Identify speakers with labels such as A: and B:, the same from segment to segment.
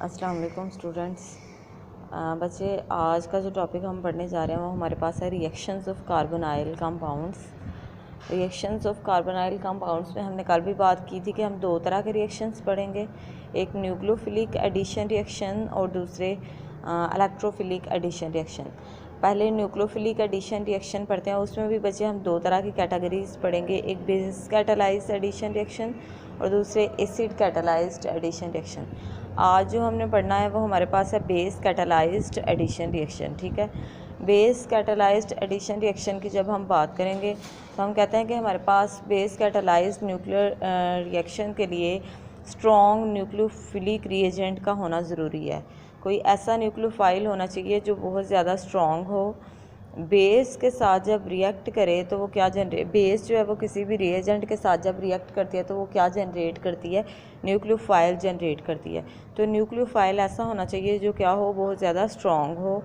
A: अस्सलाम वालेकुम स्टूडेंट्स। बच्चे, आज का जो टॉपिक हम पढ़ने जा रहे हैं वो हमारे पास है reactions of carbonyl compounds. Reactions of carbonyl compounds में हमने कल भी बात की थी कि हम दो तरह के रिएक्शंस पढ़ेंगे, एक न्यूक्लियोफिलिक एडिशन रिएक्शन और दूसरे इलेक्ट्रोफिलिक एडिशन रिएक्शन। पहले न्यूक्लियोफिलिक एडिशन रिएक्शन पढ़ते हैं, उसमें भी बच्चे हम दो तरह की कैटेगरीज पढ़ेंगे, एक बेस कैटालाइज्ड एडिशन रिएक्शन और दूसरे एसिड कैटालाइज्ड एडिशन रिएक्शन। आज जो हमने पढ़ना है वो हमारे पास है बेस कैटालाइज्ड एडिशन रिएक्शन। ठीक है, बेस कैटालाइज्ड एडिशन रिएक्शन की जब हम बात करेंगे तो हम कहते हैं कि हमारे पास बेस कैटालाइज्ड न्यूक्लियर रिएक्शन के लिए स्ट्रॉन्ग न्यूक्लियोफिलिक रिएजेंट का होना ज़रूरी है। कोई ऐसा न्यूक्लियोफाइल होना चाहिए जो बहुत ज़्यादा स्ट्रॉन्ग हो। बेस के साथ जब रिएक्ट करे तो वो क्या बेस जो है वो किसी भी रिएजेंट के साथ जब रिएक्ट करती है तो वो क्या जनरेट करती है, न्यूक्लियोफाइल जनरेट करती है। तो न्यूक्लियोफाइल ऐसा होना चाहिए जो क्या हो, बहुत ज़्यादा स्ट्रॉन्ग हो।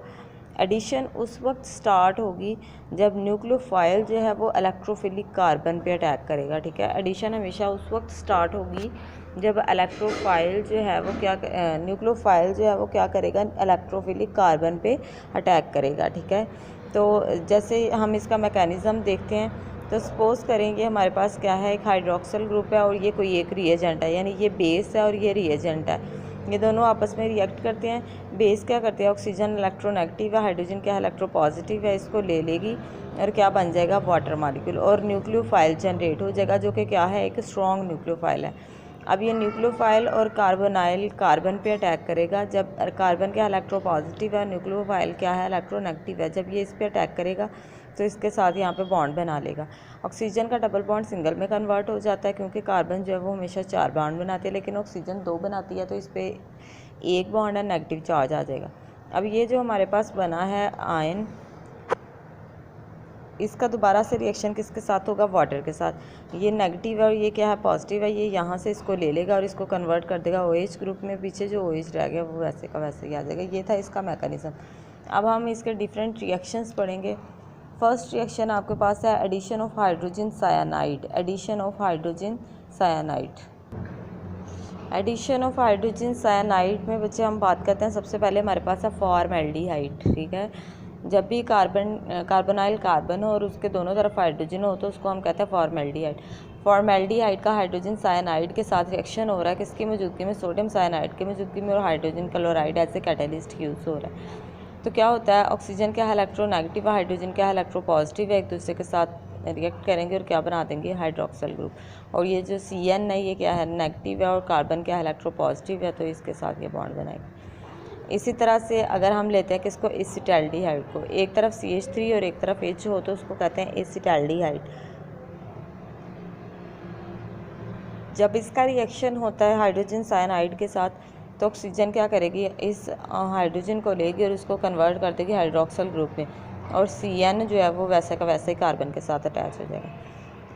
A: एडिशन उस वक्त स्टार्ट होगी जब न्यूक्लियोफाइल जो है वो इलेक्ट्रोफिलिक कार्बन पे अटैक करेगा। ठीक है, एडिशन हमेशा उस वक्त स्टार्ट होगी जब इलेक्ट्रोफाइल जो है वो न्यूक्लियोफाइल जो है वो क्या करेगा, इलेक्ट्रोफिलिक कार्बन पे अटैक करेगा। ठीक है, तो जैसे हम इसका मैकेनिज़्म देखते हैं तो सपोज़ करें ये हमारे पास क्या है, एक हाइड्रोक्सिल ग्रुप है और ये कोई एक रिएजेंट है, यानी ये बेस है और ये रिएजेंट है। ये दोनों आपस में रिएक्ट करते हैं। बेस क्या करते हैं, ऑक्सीजन इलेक्ट्रोनेगेटिव है, हाइड्रोजन क्या है इलेक्ट्रोपॉजिटिव है, इसको ले लेगी और क्या बन जाएगा, वाटर मॉलिक्यूल, और न्यूक्लियोफाइल जनरेट हो जाएगा जो कि क्या है, एक स्ट्रॉन्ग न्यूक्लियोफाइल है। अब ये न्यूक्लियोफाइल और कार्बोनाइल कार्बन पे अटैक करेगा। जब कार्बन क्या इलेक्ट्रोपॉजिटिव है, न्यूक्लियोफाइल क्या है इलेक्ट्रोनेगेटिव है, जब ये इस पे अटैक करेगा तो इसके साथ यहाँ पे बॉन्ड बना लेगा। ऑक्सीजन का डबल बॉन्ड सिंगल में कन्वर्ट हो जाता है क्योंकि कार्बन जो है वो हमेशा 4 बॉन्ड बनाती है, लेकिन ऑक्सीजन 2 बनाती है, तो इस पर एक बॉन्ड है, नेगेटिव चार्ज आ जाएगा। अब ये जो हमारे पास बना है आयन, इसका दोबारा से रिएक्शन किसके साथ होगा, वाटर के साथ। ये नेगेटिव है और ये क्या है, पॉजिटिव है। ये यहाँ से इसको ले लेगा और इसको कन्वर्ट कर देगा OH ग्रुप में। पीछे जो OH रह गया वो वैसे का वैसे ही आ जाएगा। ये था इसका मैकेनिज़्म। अब हम इसके डिफरेंट रिएक्शंस पढ़ेंगे। फर्स्ट रिएक्शन आपके पास है addition of hydrogen cyanide. Addition of hydrogen cyanide. Addition of hydrogen cyanide में बच्चे हम बात करते हैं, सबसे पहले हमारे पास है फॉर्मेल्डिहाइड। ठीक है, जब भी कार्बोनाइल कार्बन हो और उसके दोनों तरफ हाइड्रोजन हो तो उसको हम कहते हैं फॉर्मेल्डिहाइड। फॉर्मेल्डिहाइड का हाइड्रोजन साइनाइड के साथ रिएक्शन हो रहा है, किसकी मौजूदगी में, सोडियम साइनाइड की मौजूदगी में, और hydrogen chloride as a catalyst use हो रहा है। तो क्या होता है, ऑक्सीजन क्या है इलेक्ट्रोनेगेटिव है, हाइड्रोजन क्या है इलेक्ट्रोपॉजिटिव है, एक दूसरे के साथ रिएक्ट करेंगे और क्या बना देंगे, हाइड्रोक्सिल ग्रुप। और ये जो CN है ये क्या है, नेगेटिव है, और कार्बन क्या है इलेक्ट्रोपॉजिटिव है, तो इसके साथ ये बॉन्ड बनाएगा। इसी तरह से अगर हम लेते हैं किसको, एसिटाल्डिहाइड को, एक तरफ CH3 और एक तरफ H हो तो उसको कहते हैं एसिटाल्डिहाइड। जब इसका रिएक्शन होता है हाइड्रोजन साइनाइड के साथ तो ऑक्सीजन क्या करेगी, इस हाइड्रोजन को लेगी और इसको कन्वर्ट कर देगी हाइड्रोक्सिल ग्रुप में, और CN जो है वो वैसे का वैसे ही कार्बन के साथ अटैच हो जाएगा।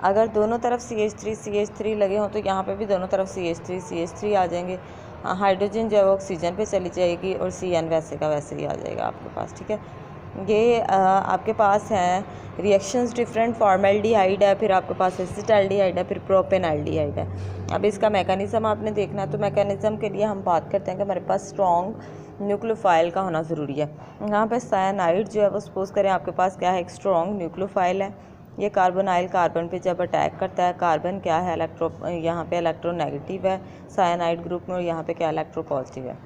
A: अगर दोनों तरफ CH3 लगे हों तो यहाँ पे भी दोनों तरफ CH3 आ जाएंगे। हाइड्रोजन जो है वो ऑक्सीजन पे चली जाएगी और CN वैसे का वैसे ही आ जाएगा आपके पास। ठीक है, ये आपके पास है रिएक्शंस डिफरेंट। फॉर्मेल्डिहाइड है, फिर आपके पास एसिटाल्डिहाइड है, फिर प्रोपेनल्डिहाइड है। अब इसका मैकेनिज़्म आपने देखना है, तो मैकेनिज़्म के लिए हम बात करते हैं कि हमारे पास स्ट्रॉन्ग न्यूक्लियोफाइल का होना ज़रूरी है। यहाँ पे साइनाइड जो है वो सपोज़ करें आपके पास क्या है, एक स्ट्रॉन्ग न्यूक्लियोफाइल है। ये कार्बोनाइल कार्बन पे जब अटैक करता है, कार्बन क्या है यहाँ पे इलेक्ट्रोनेगेटिव है साइनाइड ग्रुप में, और यहाँ पे क्या इलेक्ट्रोपॉजिटिव है।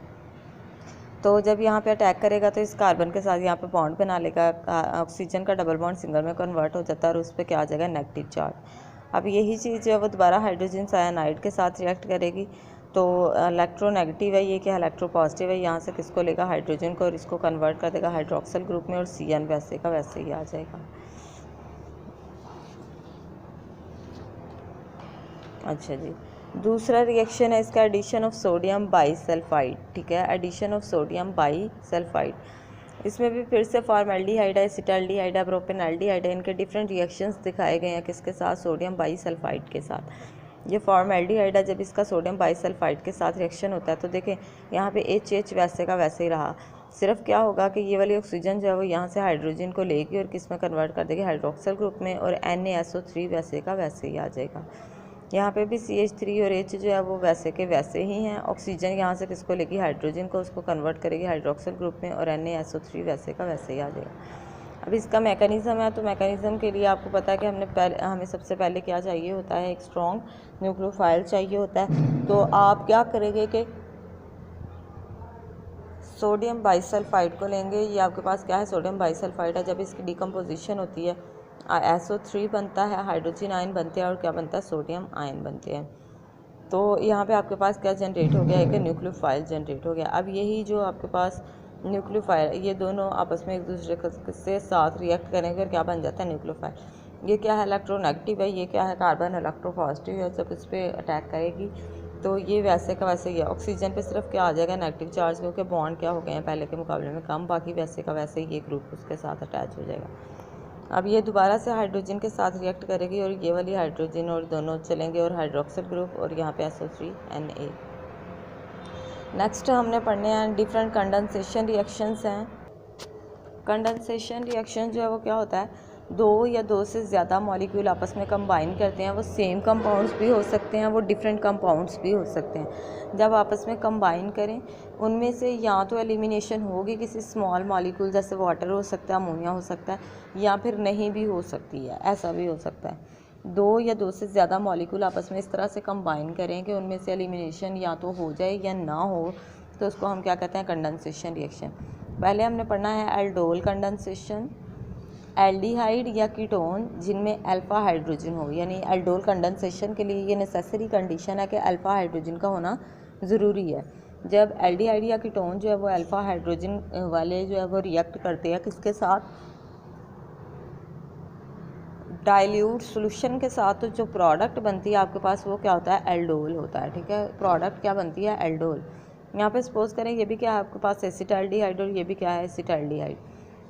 A: तो जब यहाँ पे अटैक करेगा तो इस कार्बन के साथ यहाँ पे बॉन्ड बना लेगा, ऑक्सीजन का डबल बॉन्ड सिंगल में कन्वर्ट हो जाता है और उस पर क्या आ जाएगा, नेगेटिव चार्ज। अब यही चीज़ जो है वो दोबारा हाइड्रोजन साइनाइड के साथ रिएक्ट करेगी, तो इलेक्ट्रोनेगेटिव है, ये क्या इलेक्ट्रोपॉजिटिव है, यहाँ से किसको लेगा, हाइड्रोजन को, और इसको कन्वर्ट कर देगा हाइड्रोक्सिल ग्रुप में, और CN वैसे का वैसे ही आ जाएगा। अच्छा जी, दूसरा रिएक्शन है इसका एडिशन ऑफ सोडियम बाईसल्फाइड। ठीक है, एडिशन ऑफ सोडियम बाईसल्फाइड, इसमें भी फिर से फॉर्मेल्डिहाइड है, एसिटाल्डिहाइड है, प्रोपेनल्डिहाइड है। इनके डिफरेंट रिएक्शंस दिखाए गए हैं किसके साथ, सोडियम बाईसल्फाइड के साथ। ये फॉर्मेल्डिहाइड है, जब इसका सोडियम बाईसल्फाइड के साथ रिएक्शन होता है तो देखें यहाँ पे HH वैसे का वैसे ही रहा। सिर्फ क्या होगा कि ये वाली ऑक्सीजन जो है वो यहाँ से हाइड्रोजन को लेगी और किस में कन्वर्ट कर देगी, हाइड्रोक्सिल ग्रुप में, और NaSO3 वैसे का वैसे ही आ जाएगा। यहाँ पे भी CH3 और H जो है वो वैसे के वैसे ही हैं। ऑक्सीजन यहाँ से किसको लेगी, हाइड्रोजन को, उसको कन्वर्ट करेगी हाइड्रोक्सिल ग्रुप में, और NaSO3 वैसे का वैसे ही आ जाएगा। अब इसका मैकेनिज़्म है, तो मैकेनिज़्म के लिए आपको पता है कि हमें सबसे पहले क्या चाहिए होता है, एक स्ट्रॉन्ग न्यूक्लियोफाइल चाहिए होता है। तो आप क्या करेंगे कि सोडियम बाइसल्फाइड को लेंगे। ये आपके पास क्या है, सोडियम बाइसल्फाइड है। जब इसकी डिकम्पोजिशन होती है SO3 बनता है, हाइड्रोजन आयन बनते हैं, और क्या बनता है, सोडियम आयन बनते हैं। तो यहाँ पे आपके पास क्या जनरेट हो गया है कि न्यूक्लियोफाइल जनरेट हो गया। अब यही जो आपके पास न्यूक्लियोफाइल, ये दोनों आपस में एक दूसरे से साथ रिएक्ट करेंगे और क्या बन जाता है, न्यूक्लियोफाइल। ये क्या है, इलेक्ट्रोनेगेटिव है, ये क्या है, कार्बन इलेक्ट्रोपॉजिटिव है। जब इस पर अटैक करेगी तो ये वैसे का वैसे ही है। ऑक्सीजन पे सिर्फ क्या आ जाएगा, नेगेटिव चार्ज, क्योंकि बॉन्ड क्या हो गए हैं पहले के मुकाबले में कम, बाकी वैसे का वैसे ही ये ग्रुप उसके साथ अटैच हो जाएगा। अब ये दोबारा से हाइड्रोजन के साथ रिएक्ट करेगी और ये वाली हाइड्रोजन और दोनों चलेंगे और हाइड्रोक्सिल ग्रुप, और यहाँ पे SO3Na। नेक्स्ट हमने पढ़ने हैं डिफरेंट कंडेंसेशन रिएक्शंस हैं। कंडेंसेशन रिएक्शन जो है वो क्या होता है, दो या दो से ज़्यादा मॉलिक्यूल आपस में कंबाइन करते हैं। वो सेम कंपाउंड्स भी हो सकते हैं, वो डिफरेंट कंपाउंड्स भी हो सकते हैं। जब आपस में कंबाइन करें, उनमें से या तो एलिमिनेशन होगी किसी स्मॉल मॉलिक्यूल, जैसे वाटर हो सकता है, अमोनिया हो सकता है, या फिर नहीं भी हो सकती है, ऐसा भी हो सकता है। दो या दो से ज़्यादा मॉलिक्यूल आपस में इस तरह से कंबाइन करें कि उनमें से एलिमिनेशन या तो हो जाए या ना हो, तो उसको हम क्या कहते हैं, कंडेंसेशन रिएक्शन। पहले हमने पढ़ना है एल्डोल कंडेंसेशन। एल्डिहाइड या कीटोन जिनमें अल्फ़ा हाइड्रोजन हो, यानी एल्डोल कंडेंसेशन के लिए ये नेसेसरी कंडीशन है कि अल्फ़ा हाइड्रोजन का होना ज़रूरी है। जब एल्डिहाइड या कीटोन जो है वो अल्फ़ा हाइड्रोजन वाले जो है वो रिएक्ट करते हैं किसके साथ, डाइल्यूट सॉल्यूशन के साथ, तो जो प्रोडक्ट बनती है आपके पास वो क्या होता है, एल्डोल होता है। ठीक है, प्रोडक्ट क्या बनती है, एल्डोल। यहाँ पे सपोज करें ये भी क्या है आपके पास, एसिटाल्डिहाइड, और ये भी क्या है, एसिटाल्डिहाइड।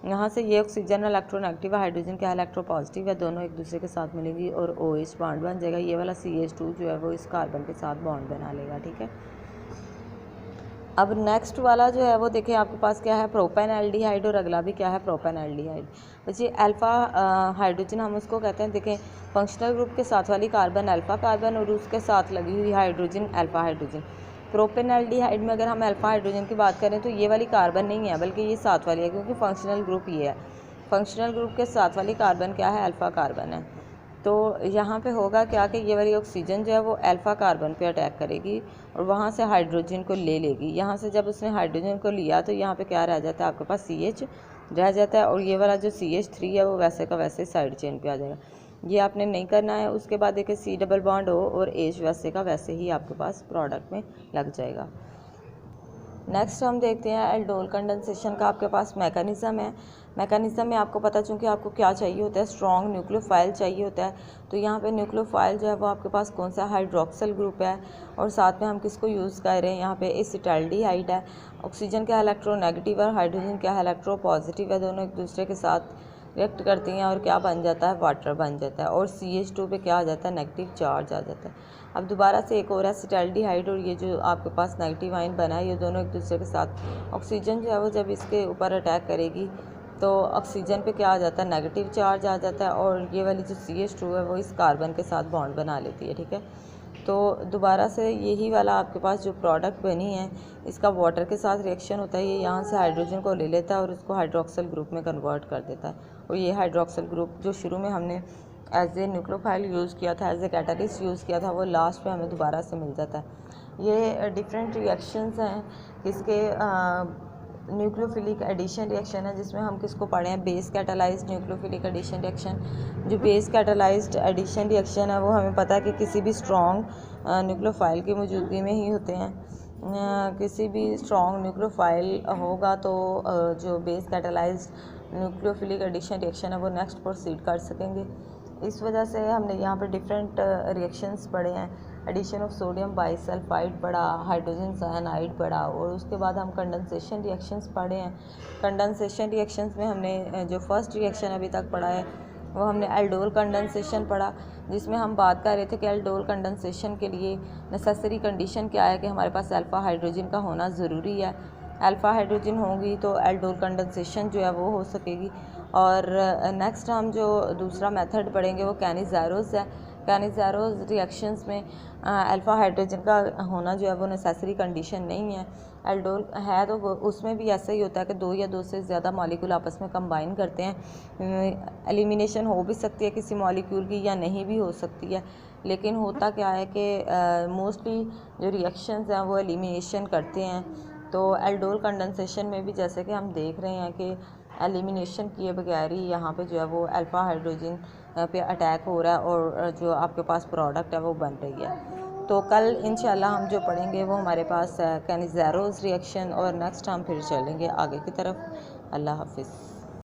A: यहाँ से ये ऑक्सीजन इलेक्ट्रोनेगेटिव है, हाइड्रोजन क्या है, इलेक्ट्रोपॉजिटिव है, दोनों एक दूसरे के साथ मिलेंगी और OH बॉन्ड बन जाएगा। ये वाला CH2 जो है वो इस कार्बन के साथ बॉन्ड बना लेगा। ठीक है, अब नेक्स्ट वाला जो है वो देखें आपके पास क्या है, प्रोपेन एल्डिहाइड, और अगला भी क्या है, प्रोपेन एल्डिहाइड। बच्चे अल्फ़ा हाइड्रोजन हम उसको कहते हैं, देखें फंक्शनल ग्रुप के साथ वाली कार्बन अल्फ़ा कार्बन, और उसके साथ लगी हुई hydrogen alpha hydrogen. Propane aldehyde में अगर हम अल्फ़ा हाइड्रोजन की बात करें तो ये वाली कार्बन नहीं है, बल्कि ये साथ वाली है, क्योंकि फंक्शनल ग्रुप ये है। फंक्शनल ग्रुप के साथ वाली कार्बन क्या है, अल्फ़ा कार्बन है। तो यहाँ पे होगा क्या कि ये वाली ऑक्सीजन जो है वो अल्फ़ा कार्बन पे अटैक करेगी और वहाँ से हाइड्रोजन को ले लेगी। यहाँ से जब उसने हाइड्रोजन को लिया तो यहाँ पे क्या रह जाता है, आपके पास CH रह जाता है, और ये वाला जो CH3 है वो वैसे का वैसे साइड चेन पे आ जाएगा। ये आपने नहीं करना है। उसके बाद देखिए C डबल बॉन्ड हो और H वैसे का वैसे ही आपके पास प्रोडक्ट में लग जाएगा। नेक्स्ट हम देखते हैं एल्डोल कंडेंसेशन का आपके पास मैकेनिज़्म है। मैकेनिज़्म में आपको पता, चूँकि आपको क्या चाहिए होता है, स्ट्रॉन्ग न्यूक्लियोफाइल चाहिए होता है। तो यहाँ पे न्यूक्लियोफाइल जो है वो आपके पास कौन सा, हाइड्रोक्सिल ग्रुप है, और साथ में हम किसको यूज़ कर रहे हैं, यहाँ पे एसिटाल्डिहाइड है। ऑक्सीजन क्या इलेक्ट्रोनेगेटिव है, हाइड्रोजन क्या है, इलेक्ट्रोपॉजिटिव है, दोनों एक दूसरे के साथ रिएक्ट करती हैं और क्या बन जाता है, वाटर बन जाता है, और CH2 पे क्या आ जाता है, नेगेटिव चार्ज आ जाता है। अब दोबारा से एक और एसिटाल्डिहाइड, और ये जो आपके पास नेगेटिव आयन बना है, ये दोनों एक दूसरे के साथ, ऑक्सीजन जो है वो जब इसके ऊपर अटैक करेगी तो ऑक्सीजन पे क्या आ जाता है, नेगेटिव चार्ज आ जाता है, और ये वाली जो CH2 है वो इस कार्बन के साथ बॉन्ड बना लेती है। ठीक है, तो दोबारा से यही वाला आपके पास जो प्रोडक्ट बनी है, इसका वाटर के साथ रिएक्शन होता है। ये यहाँ से हाइड्रोजन को ले लेता है और उसको हाइड्रोक्सिल ग्रुप में कन्वर्ट कर देता है, और ये हाइड्रोक्सिल ग्रुप जो शुरू में हमने एज ए न्यूक्लियोफाइल यूज़ किया था, एज ए कैटलिस्ट यूज़ किया था, वो लास्ट पे हमें दोबारा से मिल जाता है। ये डिफरेंट रिएक्शंस हैं इसके। न्यूक्लियोफिलिक एडिशन रिएक्शन है, जिसमें हम किसको पढ़े हैं, base catalysed nucleophilic addition reaction. जो बेस कैटालाइज्ड एडिशन रिएक्शन है वो हमें पता है कि किसी भी स्ट्रॉन्ग न्यूक्लियोफाइल की मौजूदगी में ही होते हैं। किसी भी स्ट्रॉन्ग न्यूक्लियोफाइल होगा तो जो base catalysed nucleophilic addition reaction है वो नेक्स्ट प्रोसीड कर सकेंगे। इस वजह से हमने यहाँ पर डिफरेंट रिएक्शंस पढ़े हैं। एडिशन ऑफ सोडियम बाइसल्फाइड पढ़ा, हाइड्रोजन साइनाइड पढ़ा, और उसके बाद हम कंडेंसेशन रिएक्शंस पढ़े हैं। कंडेंसेशन रिएक्शंस में हमने जो फर्स्ट रिएक्शन अभी तक पढ़ा है वो हमने एल्डोल कंडेंसेशन पढ़ा, जिसमें हम बात कर रहे थे कि एल्डोल कंडेंसेशन के लिए नेसेसरी कंडीशन क्या है कि हमारे पास अल्फ़ा हाइड्रोजन का होना ज़रूरी है। अल्फ़ा हाइड्रोजन होगी तो एल्डोल कंडेंसेशन जो है वो हो सकेगी। और नेक्स्ट हम जो दूसरा मेथड पढ़ेंगे वो कैनिज़ायरोस है। कैनिज़ेरोस रिएक्शंस में अल्फ़ा हाइड्रोजन का होना जो है वो नेसेसरी कंडीशन नहीं है। एल्डोल है तो उसमें भी ऐसा ही होता है कि 2 या 2 से ज़्यादा मॉलिक्यूल आपस में कंबाइन करते हैं। एलिमिनेशन हो भी सकती है किसी मॉलिक्यूल की या नहीं भी हो सकती है, लेकिन होता क्या है कि मोस्टली जो रिएक्शंस हैं वो एलिमिनेशन करते हैं। तो एल्डोल कंडेंसेशन में भी जैसे कि हम देख रहे हैं कि एलिमिनेशन किए बगैर ही यहाँ पे जो है वो अल्फ़ा हाइड्रोजन पे अटैक हो रहा है और जो आपके पास प्रोडक्ट है वो बन रही है। तो कल इंशाल्लाह हम जो पढ़ेंगे वो हमारे पास कैनिज़ेरोस रिएक्शन, और नेक्स्ट हम फिर चलेंगे आगे की तरफ। अल्लाह हाफिज़।